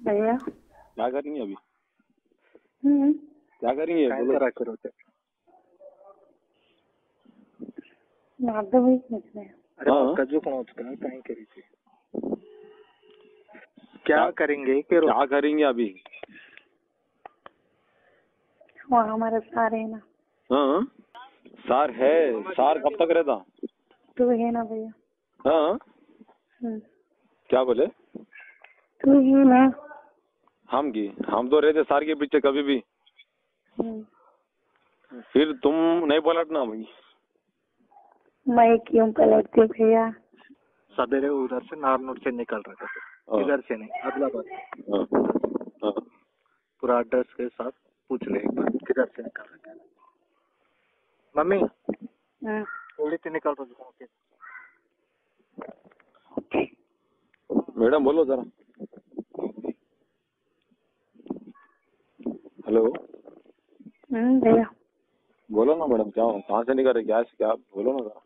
भैया क्या करेंगे अभी? क्या करेंगे बोलो। करो हाँ। क्या करेंगे क्या करेंगे अभी? वहाँ हमारा सार है ना। हाँ सार है। सार कब तक रहता? तू है ना भैया। हाँ क्या बोले? तू है ना। हम तो रहते सार के पीछे कभी भी। फिर तुम नहीं पलटना भाई। मैं क्यों पलटती भैया? सवेरे उधर से नारनूर से निकल रहे थे, इधर से नहीं, आदिलाबाद। पूरा एड्रेस के साथ पूछ ले एक बार, किधर से निकल रहे थे। मम्मी थोड़ी सी निकल रहे थे। मैडम बोलो जरा। हेलो भैया बोलो ना मैडम, क्या कहाँ से निकल रहे, क्या बोलो ना जरा।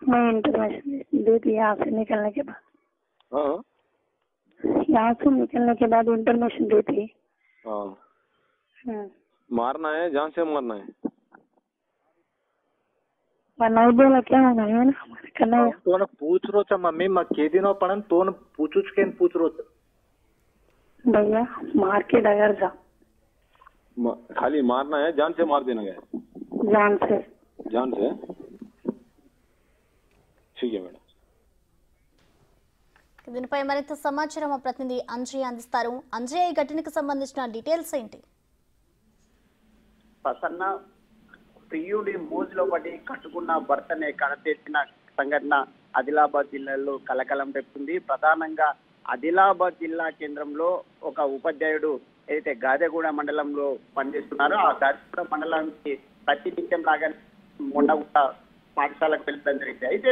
मैं इंटरनेशनल दी थी यहाँ से निकलने के बाद। हाँ यहाँ से निकलने के बाद इंटरनेशनल दी थी। हाँ मारना है, जान से मारना है। नहीं बोला क्या होना है ना हमारे करना है। तो पूछ रो छ मम्मी मैं के दिन पड़न तो पूछूच के पूछ रो छ भैया मार के डगर जा। खाली मारना है, जान से मार देना है। जान से ठीक है मैडम। దీనిపై మరింత సమాచారం మా ప్రతినిధి అంజయ్ అందిస్తారు. అంజయ్, ఈ ఘటనకు సంబంధించిన డీటెయిల్స్ ఏంటి? ప్రసన్న ప్రియుడి మోజులో పడి కట్టుకున్న భర్తనే కడతీర్చిన సంఘటన ఆదిలాబాద్ జిల్లాలో కలకలం రేపుతుంది. ప్రధానంగా ఆదిలాబాద్ జిల్లా కేంద్రంలో ఒక ఉపాధ్యాయుడు ఏదైతే గాదెగూడ మండలంలో పనిచేస్తున్నారో ఆ గాదెగూడ మండలానికి ప్రతినిత్యం లాగానే మొన్న కూడా పాఠశాలకు వెళ్ళడం జరిగింది. అయితే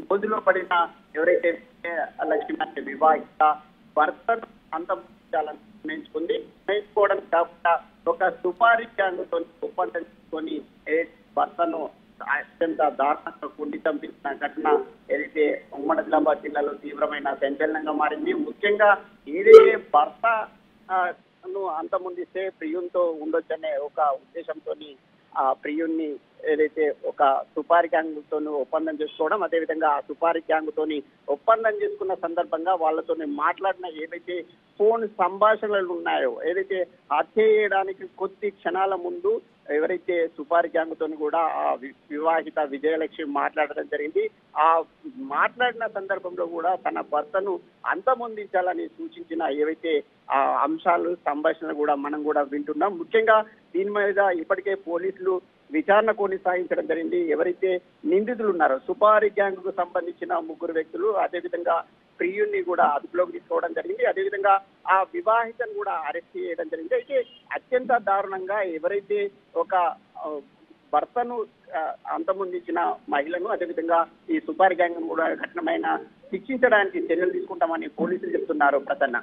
మోజులో పడిన ఎవరైతే లక్ష్మీ వివాహిత భర్తను అంతమొందించాలని నిర్ణయించుకోవడం కాకుండా ఒక సుపారీ గ్యాంగ్తో ఒప్పందం చేసుకొని భర్తను అత్యంత దారుణంగా కుండి చంపించిన ఘటన ఏదైతే ఉమ్మడి ఆదిలాబాద్ జిల్లాలో తీవ్రమైన సంచలనంగా మారింది. ముఖ్యంగా ఏదైతే భర్తను అంతమొందిస్తే ప్రియునితో ఉండొచ్చనే ఒక ఉద్దేశంతో ఆ ప్రియుణ్ణి ఏదైతే ఒక సుపారీ గ్యాంగ్ తోని ఒప్పందం చేసుకోవడం, అదేవిధంగా ఆ సుపారీ గ్యాంగ్ తోని ఒప్పందం చేసుకున్న సందర్భంగా వాళ్ళతో మాట్లాడిన ఏవైతే ఫోన్ సంభాషణలు ఉన్నాయో, ఏదైతే హత్య చేయడానికి కొద్ది క్షణాల ముందు ఎవరైతే సుపారీ గ్యాంగ్ తోని కూడా ఆ వివాహిత విజయలక్ష్మి మాట్లాడడం జరిగింది. ఆ మాట్లాడిన సందర్భంలో కూడా తన భర్తను అంతమొందించాలని సూచించిన ఏవైతే ఆ అంశాలు సంభాషణలు కూడా మనం కూడా వింటున్నాం. ముఖ్యంగా దీని మీద ఇప్పటికే పోలీసులు విచారణ కొనసాగించడం జరిగింది. ఎవరైతే నిందితులు ఉన్నారో సుపారీ గ్యాంగ్ కు సంబంధించిన 3 వ్యక్తులు, అదేవిధంగా ప్రియుణ్ణి కూడా అదుపులోకి తీసుకోవడం జరిగింది. అదేవిధంగా ఆ వివాహితను కూడా అరెస్ట్ చేయడం జరిగింది. అయితే అత్యంత దారుణంగా ఎవరైతే ఒక భర్తను అంతమొందించిన మహిళను, అదేవిధంగా ఈ సుపారీ గ్యాంగ్ కూడా కఠినమైన శిక్షించడానికి చర్యలు తీసుకుంటామని పోలీసులు చెప్తున్నారు. ప్రసన్న.